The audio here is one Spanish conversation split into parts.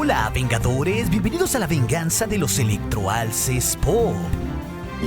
Hola, Vengadores, bienvenidos a la venganza de los Electroalces Pop.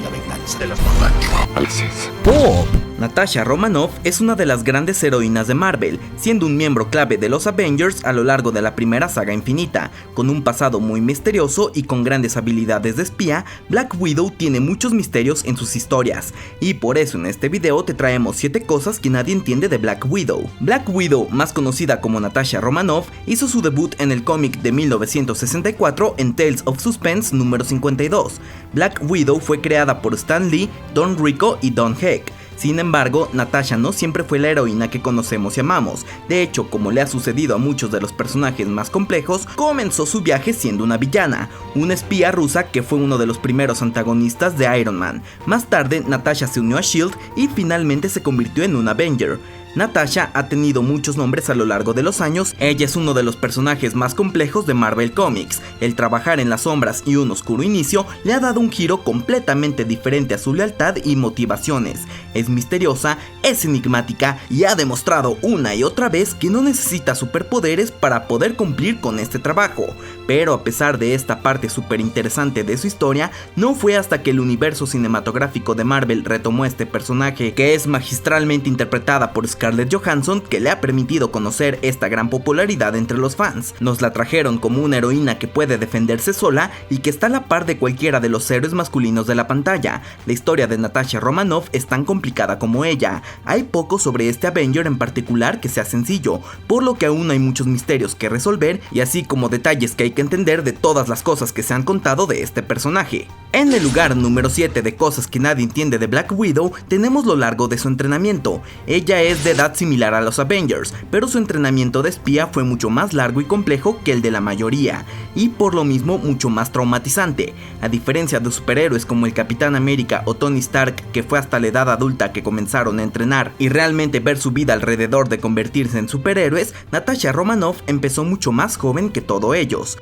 La venganza de los Electroalces Pop. Natasha Romanoff es una de las grandes heroínas de Marvel, siendo un miembro clave de los Avengers a lo largo de la primera saga infinita. Con un pasado muy misterioso y con grandes habilidades de espía, Black Widow tiene muchos misterios en sus historias, y por eso en este video te traemos 7 cosas que nadie entiende de Black Widow. Black Widow, más conocida como Natasha Romanoff, hizo su debut en el cómic de 1964 en Tales of Suspense número 52. Black Widow fue creada por Stan Lee, Don Rico y Don Heck. Sin embargo, Natasha no siempre fue la heroína que conocemos y amamos. De hecho, como le ha sucedido a muchos de los personajes más complejos, comenzó su viaje siendo una villana, una espía rusa que fue uno de los primeros antagonistas de Iron Man. Más tarde, Natasha se unió a S.H.I.E.L.D. y finalmente se convirtió en un Avenger. Natasha ha tenido muchos nombres a lo largo de los años. Ella es uno de los personajes más complejos de Marvel Comics. El trabajar en las sombras y un oscuro inicio le ha dado un giro completamente diferente a su lealtad y motivaciones. Es misteriosa, es enigmática y ha demostrado una y otra vez que no necesita superpoderes para poder cumplir con este trabajo. Pero a pesar de esta parte súper interesante de su historia, no fue hasta que el universo cinematográfico de Marvel retomó este personaje, que es magistralmente interpretada por Scarlett Johansson, que le ha permitido conocer esta gran popularidad entre los fans. Nos la trajeron como una heroína que puede defenderse sola y que está a la par de cualquiera de los héroes masculinos de la pantalla. La historia de Natasha Romanoff es tan complicada como ella. Hay poco sobre este Avenger en particular que sea sencillo, por lo que aún hay muchos misterios que resolver y así como detalles que hay que entender de todas las cosas que se han contado de este personaje. En el lugar número 7 de cosas que nadie entiende de Black Widow, tenemos lo largo de su entrenamiento. Ella es de edad similar a los Avengers, pero su entrenamiento de espía fue mucho más largo y complejo que el de la mayoría, y por lo mismo mucho más traumatizante. A diferencia de superhéroes como el Capitán América o Tony Stark, que fue hasta la edad adulta que comenzaron a entrenar y realmente ver su vida alrededor de convertirse en superhéroes, Natasha Romanoff empezó mucho más joven que todos ellos.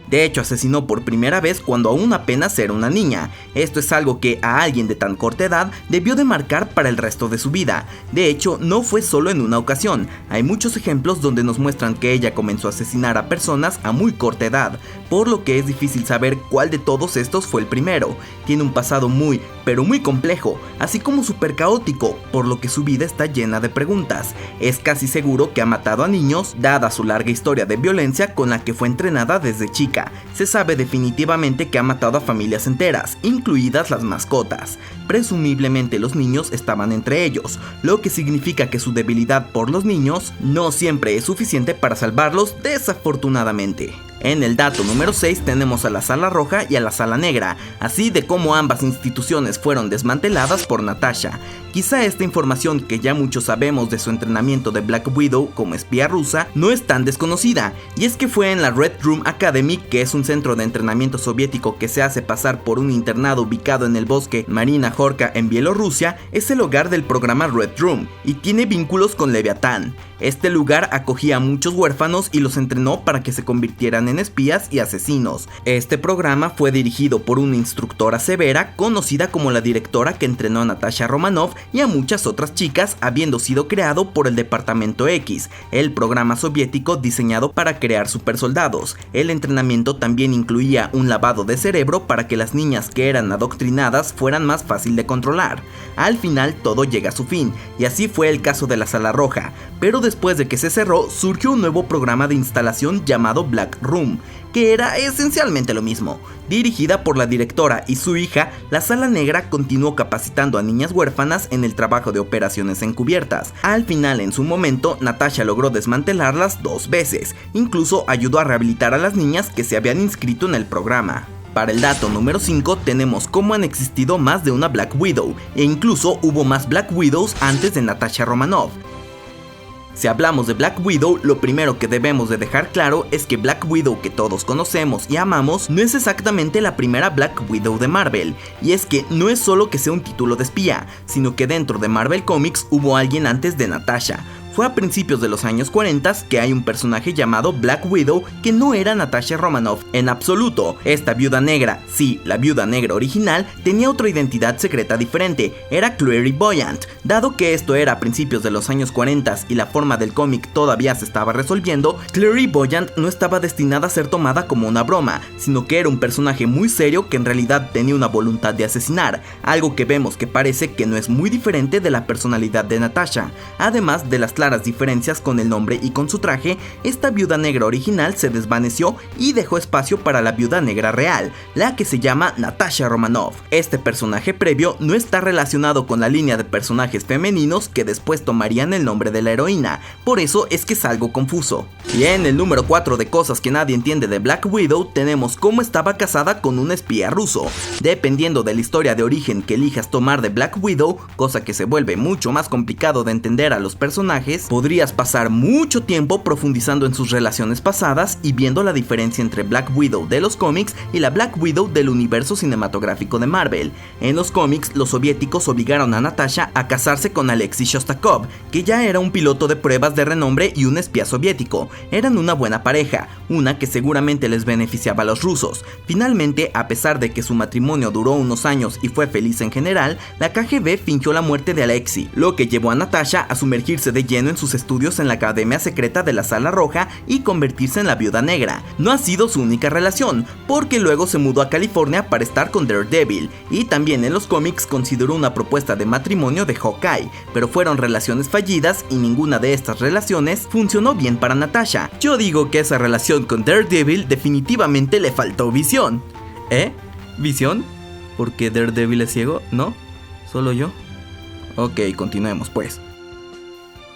De hecho, asesinó por primera vez cuando aún apenas era una niña. Esto es algo que a alguien de tan corta edad debió de marcar para el resto de su vida. De hecho, no fue solo en una ocasión. Hay muchos ejemplos donde nos muestran que ella comenzó a asesinar a personas a muy corta edad, por lo que es difícil saber cuál de todos estos fue el primero. Tiene un pasado muy, pero muy complejo, así como súper caótico, por lo que su vida está llena de preguntas. Es casi seguro que ha matado a niños, dada su larga historia de violencia con la que fue entrenada desde chica. Se sabe definitivamente que ha matado a familias enteras, incluidas las mascotas. Presumiblemente los niños estaban entre ellos, lo que significa que su debilidad por los niños no siempre es suficiente para salvarlos, desafortunadamente. En el dato número 6 tenemos a la Sala Roja y a la Sala Negra, así de cómo ambas instituciones fueron desmanteladas por Natasha. Quizá esta información que ya muchos sabemos de su entrenamiento de Black Widow como espía rusa no es tan desconocida, y es que fue en la Red Room Academy, que es un centro de entrenamiento soviético que se hace pasar por un internado ubicado en el bosque Marina Jorka en Bielorrusia, es el hogar del programa Red Room, y tiene vínculos con Leviatán. Este lugar acogía a muchos huérfanos y los entrenó para que se convirtieran en espías y asesinos. Este programa fue dirigido por una instructora severa conocida como la directora que entrenó a Natasha Romanoff y a muchas otras chicas, habiendo sido creado por el Departamento X, el programa soviético diseñado para crear supersoldados. El entrenamiento también incluía un lavado de cerebro para que las niñas que eran adoctrinadas fueran más fácil de controlar. Al final todo llega a su fin, y así fue el caso de la Sala Roja, pero después de que se cerró, surgió un nuevo programa de instalación llamado Black Room, que era esencialmente lo mismo. Dirigida por la directora y su hija, la Sala Negra continuó capacitando a niñas huérfanas en el trabajo de operaciones encubiertas. Al final, en su momento, Natasha logró desmantelarlas 2 veces, incluso ayudó a rehabilitar a las niñas que se habían inscrito en el programa. Para el dato número 5 tenemos cómo han existido más de una Black Widow, e incluso hubo más Black Widows antes de Natasha Romanoff. Si hablamos de Black Widow, lo primero que debemos de dejar claro es que Black Widow que todos conocemos y amamos no es exactamente la primera Black Widow de Marvel, y es que no es solo que sea un título de espía, sino que dentro de Marvel Comics hubo alguien antes de Natasha, Fue a principios de los años 40 que hay un personaje llamado Black Widow que no era Natasha Romanoff en absoluto. Esta viuda negra, sí, la viuda negra original, tenía otra identidad secreta diferente, era Clary Boyant. Dado que esto era a principios de los años 40 y la forma del cómic todavía se estaba resolviendo, Clary Boyant no estaba destinada a ser tomada como una broma, sino que era un personaje muy serio que en realidad tenía una voluntad de asesinar, algo que vemos que parece que no es muy diferente de la personalidad de Natasha. Además de las claras diferencias con el nombre y con su traje, esta viuda negra original se desvaneció y dejó espacio para la viuda negra real, la que se llama Natasha Romanoff. Este personaje previo no está relacionado con la línea de personajes femeninos que después tomarían el nombre de la heroína, por eso es que es algo confuso. Y en el número 4 de cosas que nadie entiende de Black Widow tenemos cómo estaba casada con un espía ruso. Dependiendo de la historia de origen que elijas tomar de Black Widow, cosa que se vuelve mucho más complicado de entender a los personajes, podrías pasar mucho tiempo profundizando en sus relaciones pasadas y viendo la diferencia entre Black Widow de los cómics y la Black Widow del universo cinematográfico de Marvel. En los cómics, los soviéticos obligaron a Natasha a casarse con Alexei Shostakov, que ya era un piloto de pruebas de renombre y un espía soviético. Eran una buena pareja, una que seguramente les beneficiaba a los rusos. Finalmente, a pesar de que su matrimonio duró unos años y fue feliz en general, la KGB fingió la muerte de Alexei, lo que llevó a Natasha a sumergirse de lleno en sus estudios en la Academia Secreta de la Sala Roja y convertirse en la Viuda Negra. No ha sido su única relación, porque luego se mudó a California para estar con Daredevil, y también en los cómics consideró una propuesta de matrimonio de Hawkeye, pero fueron relaciones fallidas y ninguna de estas relaciones funcionó bien para Natasha. Yo digo que esa relación con Daredevil definitivamente le faltó visión. ¿Visión? ¿Porque Daredevil es ciego? ¿No? ¿Solo yo? Ok, continuemos pues.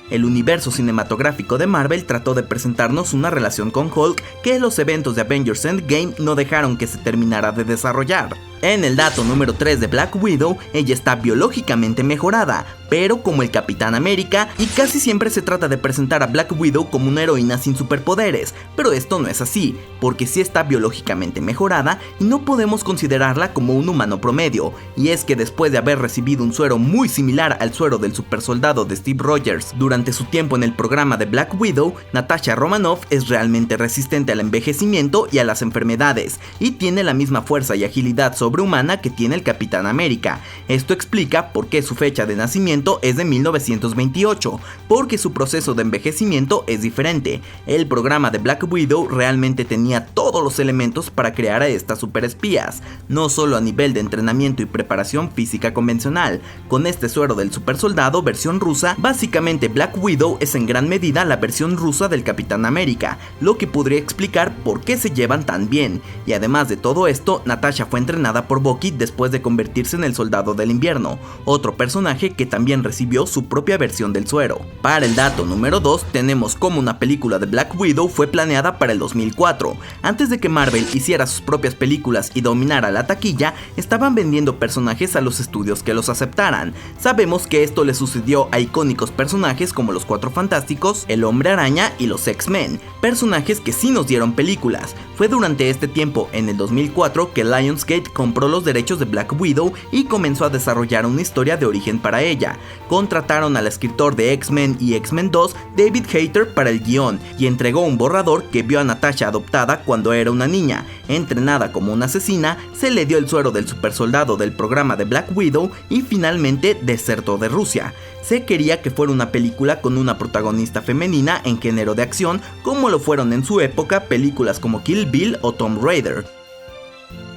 El universo cinematográfico de Marvel trató de presentarnos una relación con Hulk que los eventos de Avengers Endgame no dejaron que se terminara de desarrollar. En el dato número 3 de Black Widow, ella está biológicamente mejorada, pero como el Capitán América, y casi siempre se trata de presentar a Black Widow como una heroína sin superpoderes, pero esto no es así, porque sí está biológicamente mejorada y no podemos considerarla como un humano promedio, y es que después de haber recibido un suero muy similar al suero del supersoldado de Steve Rogers durante su tiempo en el programa de Black Widow, Natasha Romanoff es realmente resistente al envejecimiento y a las enfermedades, y tiene la misma fuerza y agilidad sobrehumana que tiene el Capitán América. Esto explica por qué su fecha de nacimiento es de 1928, porque su proceso de envejecimiento es diferente. El programa de Black Widow realmente tenía todos los elementos para crear a estas superespías, no solo a nivel de entrenamiento y preparación física convencional. Con este suero del supersoldado versión rusa, básicamente Black Widow es en gran medida la versión rusa del Capitán América, lo que podría explicar por qué se llevan tan bien. Y además de todo esto, Natasha fue entrenada por Bucky después de convertirse en el Soldado del Invierno, otro personaje que también recibió su propia versión del suero. Para el dato número 2 tenemos cómo una película de Black Widow fue planeada para el 2004. Antes de que Marvel hiciera sus propias películas y dominara la taquilla, estaban vendiendo personajes a los estudios que los aceptaran. Sabemos que esto le sucedió a icónicos personajes como los Cuatro Fantásticos, el Hombre Araña y los X-Men, personajes que sí nos dieron películas. Fue durante este tiempo, en el 2004, que Lionsgate compró los derechos de Black Widow y comenzó a desarrollar una historia de origen para ella. Contrataron al escritor de X-Men y X-Men 2, David Hayter, para el guión y entregó un borrador que vio a Natasha adoptada cuando era una niña. Entrenada como una asesina, se le dio el suero del supersoldado del programa de Black Widow y finalmente desertó de Rusia. Se quería que fuera una película con una protagonista femenina en género de acción, como lo fueron en su época películas como Kill Bill o Tomb Raider.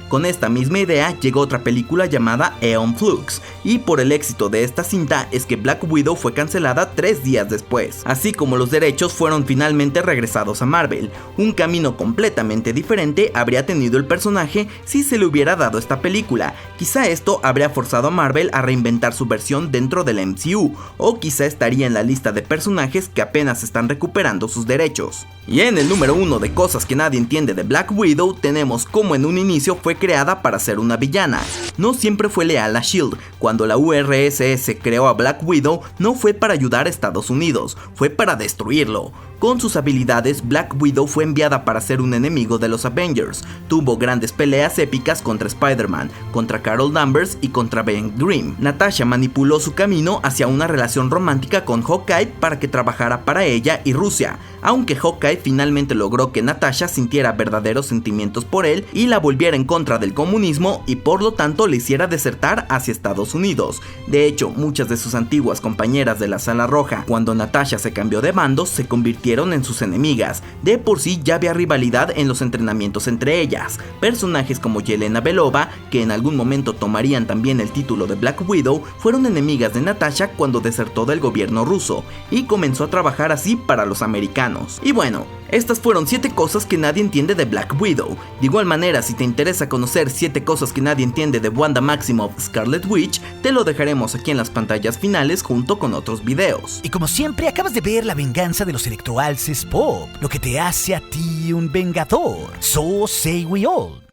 Con esta misma idea llegó otra película llamada Aeon Flux, y por el éxito de esta cinta es que Black Widow fue cancelada 3 días después, así como los derechos fueron finalmente regresados a Marvel. Un camino completamente diferente habría tenido el personaje si se le hubiera dado esta película. Quizá esto habría forzado a Marvel a reinventar su versión dentro del MCU, o quizá estaría en la lista de personajes que apenas están recuperando sus derechos. Y en el número 1 de cosas que nadie entiende de Black Widow tenemos cómo en un inicio fue creada para ser una villana. no siempre fue leal a SHIELD. Cuando la URSS creó a Black Widow, no fue para ayudar a Estados Unidos, fue para destruirlo. Con sus habilidades, Black Widow fue enviada para ser un enemigo de los Avengers. Tuvo grandes peleas épicas contra Spider-Man, contra Carol Danvers y contra Ben Grimm. Natasha manipuló su camino hacia una relación romántica con Hawkeye para que trabajara para ella y Rusia, aunque Hawkeye finalmente logró que Natasha sintiera verdaderos sentimientos por él y la volviera en contra del comunismo y por lo tanto le hiciera desertar hacia Estados Unidos. De hecho, muchas de sus antiguas compañeras de la Sala Roja, cuando Natasha se cambió de bando, se convirtieron en sus enemigas. De por sí ya había rivalidad en los entrenamientos entre ellas. Personajes como Yelena Belova, que en algún momento tomarían también el título de Black Widow, fueron enemigas de Natasha cuando desertó del gobierno ruso y comenzó a trabajar así para los americanos. Y bueno, estas fueron 7 cosas que nadie entiende de Black Widow. De igual manera, si te interesa conocer 7 cosas que nadie entiende de Wanda Maximoff, Scarlet Witch, te lo dejaremos aquí en las pantallas finales junto con otros videos. Y como siempre, acabas de ver la venganza de los electroalces pop, lo que te hace a ti un vengador. So say we all.